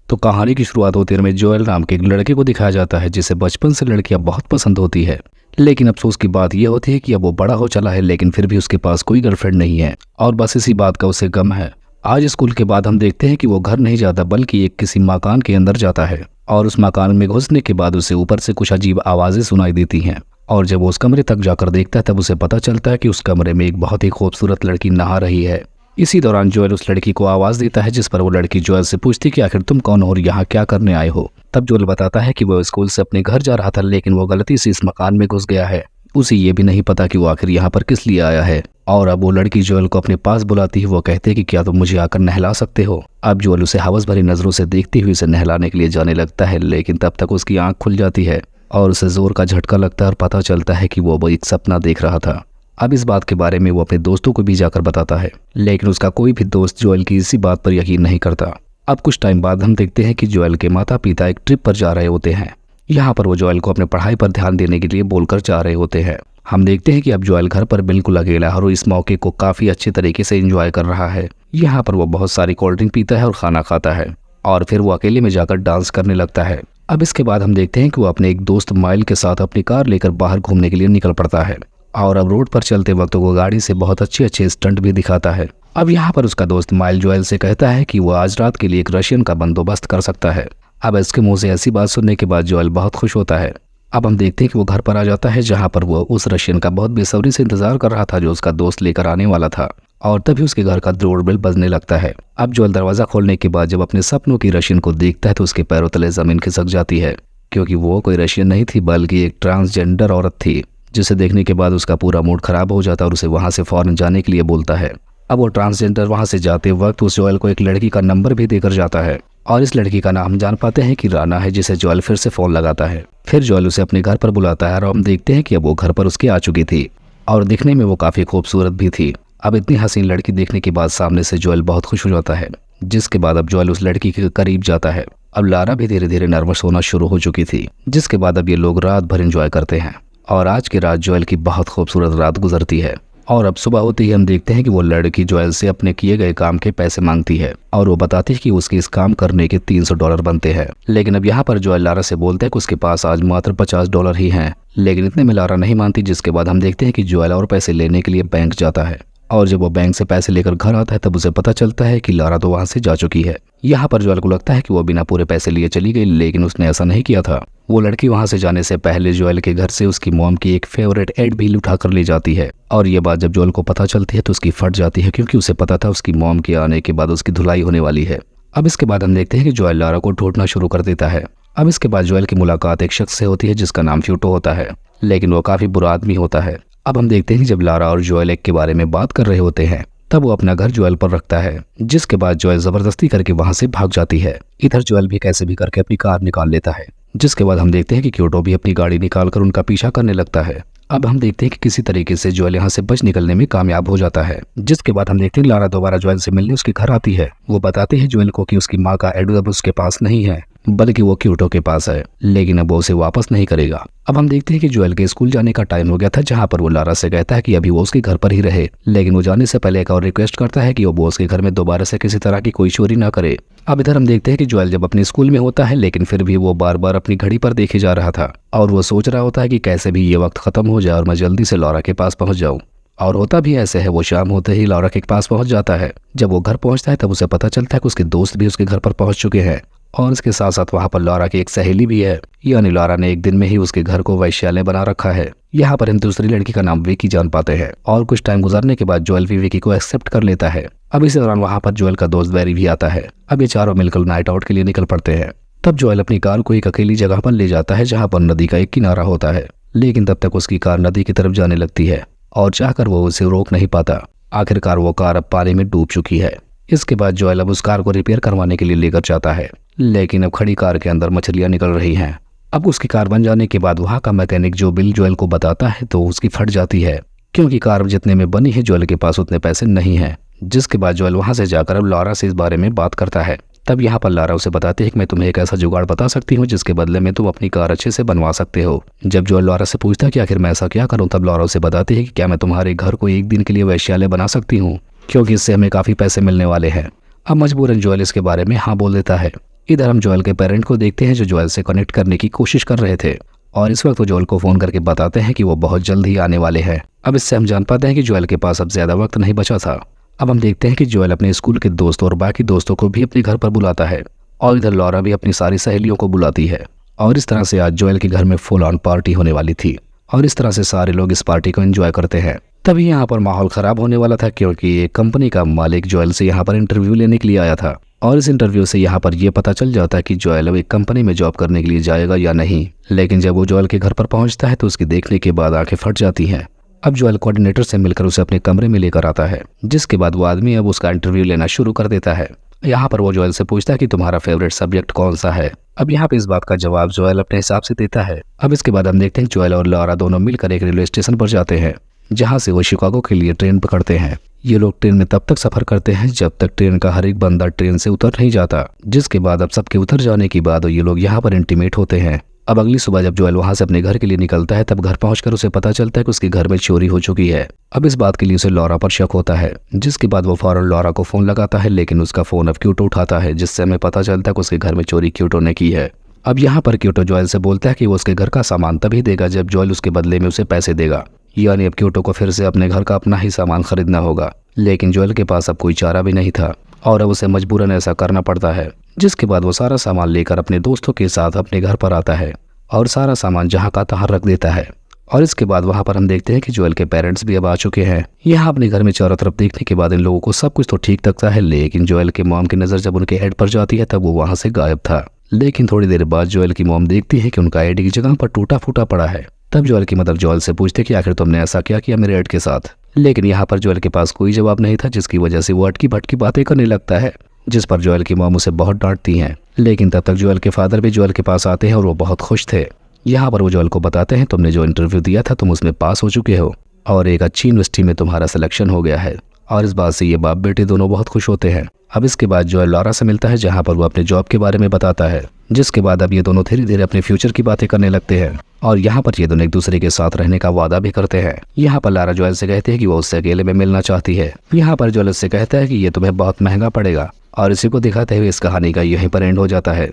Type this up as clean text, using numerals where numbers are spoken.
तो कहानी की शुरुआत होती है में जोएल नाम के एक लड़के को दिखाया जाता है जिसे बचपन से लड़कियां बहुत पसंद होती है। लेकिन अफसोस की बात यह होती है कि अब वो बड़ा हो चला है, लेकिन फिर भी उसके पास कोई गर्लफ्रेंड नहीं है और बस इसी बात का उसे गम है। आज स्कूल के बाद हम देखते हैं कि वो घर नहीं जाता बल्कि एक किसी मकान के अंदर जाता है और उस मकान में घुसने के बाद उसे ऊपर से कुछ अजीब आवाजें सुनाई देती हैं। और जब वो उस कमरे तक जाकर देखता है तब उसे पता चलता है कि उस कमरे में एक बहुत ही खूबसूरत लड़की नहा रही है। इसी दौरान जोएल उस लड़की को आवाज देता है, जिस पर वो लड़की जोएल से पूछती कि आखिर तुम कौन हो और यहाँ क्या करने आए हो। तब जोएल बताता है कि वो स्कूल से अपने घर जा रहा था, लेकिन वो गलती से इस मकान में घुस गया है। उसे ये भी नहीं पता कि वो आखिर यहाँ पर किस लिए आया है। और अब वो लड़की जोएल को अपने पास बुलाती है। वो कहते हैं कि क्या तुम मुझे आकर नहला सकते हो। अब जोएल उसे हवस भरी नजरों से देखती हुई उसे नहलाने के लिए जाने लगता है, लेकिन तब तक उसकी आंख खुल जाती है और उसे जोर का झटका लगता है और पता चलता है कि वो एक सपना देख रहा था। अब इस बात के बारे में वो अपने दोस्तों को भी जाकर बताता है, लेकिन उसका कोई भी दोस्त जोएल की इसी बात पर यकीन नहीं करता। अब कुछ टाइम बाद हम देखते हैं कि जोएल के माता पिता एक ट्रिप पर जा रहे होते हैं। यहाँ पर वो जोएल को अपने पढ़ाई पर ध्यान देने के लिए बोलकर जा रहे होते हैं। हम देखते हैं कि अब जोएल घर पर बिल्कुल अकेला है और इस मौके को काफी अच्छे तरीके से एंजॉय कर रहा है। यहाँ पर वो बहुत सारी कोल्ड ड्रिंक पीता है और खाना खाता है और फिर वो अकेले में जाकर डांस करने लगता है। अब इसके बाद हम देखते हैं कि वो अपने एक दोस्त माइल के साथ अपनी कार लेकर बाहर घूमने के लिए निकल पड़ता है और अब रोड पर चलते वक्त वो गाड़ी से बहुत अच्छे अच्छे स्टंट भी दिखाता है। अब यहाँ पर उसका दोस्त माइल जोएल से कहता है कि वो आज रात के लिए एक रशियन का बंदोबस्त कर सकता है। अब इसके मुंह से ऐसी बात सुनने के बाद जोएल बहुत खुश होता है। अब हम देखते हैं कि वो घर पर आ जाता है, जहाँ पर वो उस रशियन का बहुत बेसब्री से इंतजार कर रहा था जो उसका दोस्त लेकर आने वाला था। और तभी उसके घर का डोरबेल बजने लगता है। अब जोएल दरवाजा खोलने के बाद जब अपने सपनों की रशियन को देखता है तो उसके पैरों तले जमीन खिसक जाती है, क्योंकि वो कोई रशियन नहीं थी बल्कि एक ट्रांसजेंडर औरत थी, जिसे देखने के बाद उसका पूरा मूड खराब हो जाता है और उसे वहां से फौरन जाने के लिए बोलता है। अब वो ट्रांसजेंडर वहां से जाते वक्त उस जोएल को एक लड़की का नंबर भी देकर जाता है और इस लड़की का नाम जान पाते हैं कि राना है, जिसे जोएल फिर से फोन लगाता है। फिर जोएल उसे अपने घर पर बुलाता है और हम देखते हैं कि अब वो घर पर उसके आ चुकी थी और दिखने में वो काफी खूबसूरत भी थी। अब इतनी हसीन लड़की देखने के बाद सामने से जोएल बहुत खुश हो जाता है, जिसके बाद अब जोएल उस लड़की के करीब जाता है। अब लारा भी धीरे धीरे नर्वस होना शुरू हो चुकी थी, जिसके बाद अब ये लोग रात भर एंजॉय करते हैं और आज की रात जोएल की बहुत खूबसूरत रात गुजरती है। और अब सुबह होते ही हम देखते हैं कि वो लड़की जोएल से अपने किए गए काम के पैसे मांगती है और वो बताती है कि उसके इस काम करने के $300 बनते हैं। लेकिन अब यहाँ पर जोएल लारा से बोलते हैं कि उसके पास आज मात्र $50 ही हैं, लेकिन इतने में लारा नहीं मानती, जिसके बाद हम देखते हैं कि जोएल और पैसे लेने के लिए बैंक जाता है और जब वो बैंक से पैसे लेकर घर आता है तब उसे पता चलता है कि लारा तो वहां से जा चुकी है। यहाँ पर जोएल को लगता है कि वो बिना पूरे पैसे लिए चली गई, लेकिन उसने ऐसा नहीं किया था। वो लड़की वहां से जाने से पहले जोएल के घर से उसकी मॉम की एक फेवरेट एड भी उठा कर ले जाती है और ये बात जब जोएल को पता चलती है तो उसकी फट जाती है, क्योंकि उसे पता था उसकी मॉम के आने के बाद उसकी धुलाई होने वाली है। अब इसके बाद हम देखते हैं कि जोएल लारा को ढूंढना शुरू कर देता है। अब इसके बाद जोएल की मुलाकात एक शख्स से होती है जिसका नाम फ्यूटो होता है, लेकिन वो काफी बुरा आदमी होता है। अब हम देखते हैं कि जब लारा और जोएल एक के बारे में बात कर रहे होते हैं तब वो अपना घर जोएल पर रखता है, जिसके बाद जोएल जबरदस्ती करके वहां से भाग जाती है। इधर जोएल भी कैसे भी करके अपनी कार निकाल लेता है, जिसके बाद हम देखते हैं कि क्योटो भी अपनी गाड़ी निकालकर उनका पीछा करने लगता है। अब हम देखते हैं कि किसी तरीके से जोएल यहाँ से बच निकलने में कामयाब हो जाता है, जिसके बाद हम देखते हैं लारा दोबारा जोएल से मिलने उसके घर आती है। वो बताते हैं जोएल को कि उसकी माँ का एड्रेस उसके पास नहीं है बल्कि वो क्योटो के पास है, लेकिन अब वो उसे वापस नहीं करेगा। अब हम देखते हैं कि जोएल के स्कूल जाने का टाइम हो गया था, जहाँ पर वो लारा से कहता है कि अभी वो उसके घर पर ही रहे, लेकिन वो जाने से पहले एक और रिक्वेस्ट करता है कि वो उसके घर में दोबारा से किसी तरह की कोई चोरी ना करे। अब इधर हम देखते हैं कि जोएल जब अपने स्कूल में होता है, लेकिन फिर भी वो बार बार अपनी घड़ी पर देखे जा रहा था और वो सोच रहा होता है कि कैसे भी ये वक्त खत्म हो जाए और मैं जल्दी से लौरा के पास पहुंच जाऊं। और होता भी ऐसे है, वो शाम होते ही लौरा के पास पहुंच जाता है। जब वो घर पहुंचता है तब उसे पता चलता है कि उसके दोस्त भी उसके घर पर पहुंच चुके हैं और इसके साथ साथ वहां पर लौरा की एक सहेली भी है, यानी लौरा ने एक दिन में ही उसके घर को वैश्यालय बना रखा है। यहाँ पर हम दूसरी लड़की का नाम विकी जान पाते हैं और कुछ टाइम गुजरने के बाद जोएल भी विकी को एक्सेप्ट कर लेता है। अब इसी दौरान वहां पर जोएल का दोस्त बैरी भी आता है। अब ये चारों मिलकर नाइट आउट के लिए निकल पड़ते हैं। तब जोएल अपनी कार को एक अकेली जगह पर ले जाता है जहाँ पर नदी का एक किनारा होता है, लेकिन तब तक उसकी कार नदी की तरफ जाने लगती है और चाहकर वो उसे रोक नहीं पाता। आखिरकार वो कार अब पानी में डूब चुकी है। इसके बाद जोएल अब उस कार को रिपेयर करवाने के लिए लेकर जाता है, लेकिन अब खड़ी कार के अंदर मछलियां निकल रही हैं। अब उसकी कार बन जाने के बाद वहां का मैकेनिक जो बिल जोएल को बताता है तो उसकी फट जाती है, क्योंकि कार जितने में बनी है जोएल के पास उतने पैसे नहीं हैं। जिसके बाद जोएल वहां से जाकर अब लारा से इस बारे में बात करता है। तब यहाँ पर लारा उसे बताती है कि मैं तुम्हें एक ऐसा जुगाड़ बता सकती हूँ जिसके बदले में तुम अपनी कार अच्छे से बनवा सकते हो। जब जोएल लारा से पूछता है कि आखिर मैं ऐसा क्या करूँ, तब लारा उसे बताती है कि क्या मैं तुम्हारे घर को एक दिन के लिए वैश्यालय बना सकती हूँ, क्योंकि इससे हमें काफी पैसे मिलने वाले हैं। अब मजबूरन जोएल इसके बारे में हाँ बोल देता है। इधर हम जोएल के पेरेंट को देखते हैं जो जोएल से कनेक्ट करने की कोशिश कर रहे थे और इस वक्त वो जोएल को फोन करके बताते हैं कि वो बहुत जल्द ही आने वाले हैं। अब इससे हम जान पाते हैं कि जोएल के पास अब ज्यादा वक्त नहीं बचा था। अब हम देखते हैं कि जोएल अपने स्कूल के दोस्त और बाकी दोस्तों को भी अपने घर पर बुलाता है और इधर लॉरा भी अपनी सारी सहेलियों को बुलाती है और इस तरह से आज जोएल के घर में फुल ऑन पार्टी होने वाली थी और इस तरह से सारे लोग इस पार्टी को एंजॉय करते हैं। तभी यहाँ पर माहौल खराब होने वाला था क्योंकि एक कंपनी का मालिक जोएल से यहाँ पर इंटरव्यू लेने के लिए आया था और इस इंटरव्यू से यहाँ पर यह पता चल जाता है कि जोएल अब एक कंपनी में जॉब करने के लिए जाएगा या नहीं। लेकिन जब वो जोएल के घर पर पहुंचता है तो उसकी देखने के बाद आंखें फट जाती हैं। अब जोएल कोऑर्डिनेटर से मिलकर उसे अपने कमरे में लेकर आता है जिसके बाद वो आदमी अब उसका इंटरव्यू लेना शुरू कर देता है। यहाँ पर वो जोएल से पूछता है कि तुम्हारा फेवरेट सब्जेक्ट कौन सा है। अब यहाँ पे इस बात का जवाब जोएल अपने हिसाब से देता है। अब इसके बाद हम देखते हैं जोएल और लॉरा दोनों मिलकर एक रेलवे स्टेशन पर जाते हैं जहाँ से वो शिकागो के लिए ट्रेन पकड़ते हैं। ये लोग ट्रेन में तब तक सफर करते हैं जब तक ट्रेन का हर एक बंदा ट्रेन से उतर नहीं जाता, जिसके बाद अब सबके उतर जाने के बाद ये लोग यहाँ पर इंटीमेट होते हैं। अब अगली सुबह जब जोएल वहां से अपने घर के लिए निकलता है तब घर पहुंचकर उसे पता चलता है कि उसके घर में चोरी हो चुकी है। अब इस बात के लिए उसे लॉरा पर शक होता है जिसके बाद वो फौरन लॉरा को फोन लगाता है लेकिन उसका फोन अब क्यूटो उठाता है जिससे हमें पता चलता है कि उसके घर में चोरी क्यूटो ने की है। अब यहाँ पर क्यूटो जोएल से बोलता है कि वो उसके घर का सामान तभी देगा जब जोएल उसके बदले में उसे पैसे देगा, यानी अब क्यूटो को फिर से अपने घर का अपना ही सामान खरीदना होगा। लेकिन जोएल के पास अब कोई चारा भी नहीं था और अब उसे मजबूरन ऐसा करना पड़ता है, जिसके बाद वो सारा सामान लेकर अपने दोस्तों के साथ अपने घर पर आता है और सारा सामान जहाँ का तहाँ रख देता है। और इसके बाद वहाँ पर हम देखते हैं कि जोएल के पेरेंट्स भी अब आ चुके हैं। यहाँ अपने घर में चारों तरफ देखने के बाद इन लोगों को सब कुछ तो ठीक लगता है लेकिन जोएल के मॉम की नज़र जब उनके हेड पर जाती है तब वो वहाँ से गायब था। लेकिन थोड़ी देर बाद जोएल की मॉम देखती है कि उनका हेड की जगह पर टूटा फूटा पड़ा है। तब जोएल की मदर जोएल से पूछते कि आखिर तुमने ऐसा क्या किया मेरे हेड के साथ। लेकिन यहाँ पर जोएल के पास कोई जवाब नहीं था जिसकी वजह से वो अटकी भटकी बातें करने लगता है जिस पर जोएल की मॉम उसे बहुत डांटती हैं। लेकिन तब तक जोएल के फादर भी जोएल के पास आते हैं और वो बहुत खुश थे। यहाँ पर वो जोएल को बताते हैं तुमने जो इंटरव्यू दिया था तुम उसमें पास हो चुके हो और एक अच्छी यूनिवर्सिटी में तुम्हारा सिलेक्शन हो गया है और इस बात से ये बाप बेटे दोनों बहुत खुश होते हैं। अब इसके बाद जोएल लॉरा से मिलता है जहाँ पर वो अपने जॉब के बारे में बताता है, जिसके बाद अब ये दोनों धीरे धीरे अपने फ्यूचर की बातें करने लगते हैं और यहाँ पर ये दोनों एक दूसरे के साथ रहने का वादा भी करते हैं। यहाँ पर लॉरा जोएल से कहते हैं कि वो उससे अकेले में मिलना चाहती है। यहाँ पर जोएल से कहता है कि ये तुम्हें बहुत महंगा पड़ेगा और इसी को दिखाते हुए इस कहानी का यहीं पर एंड हो जाता है।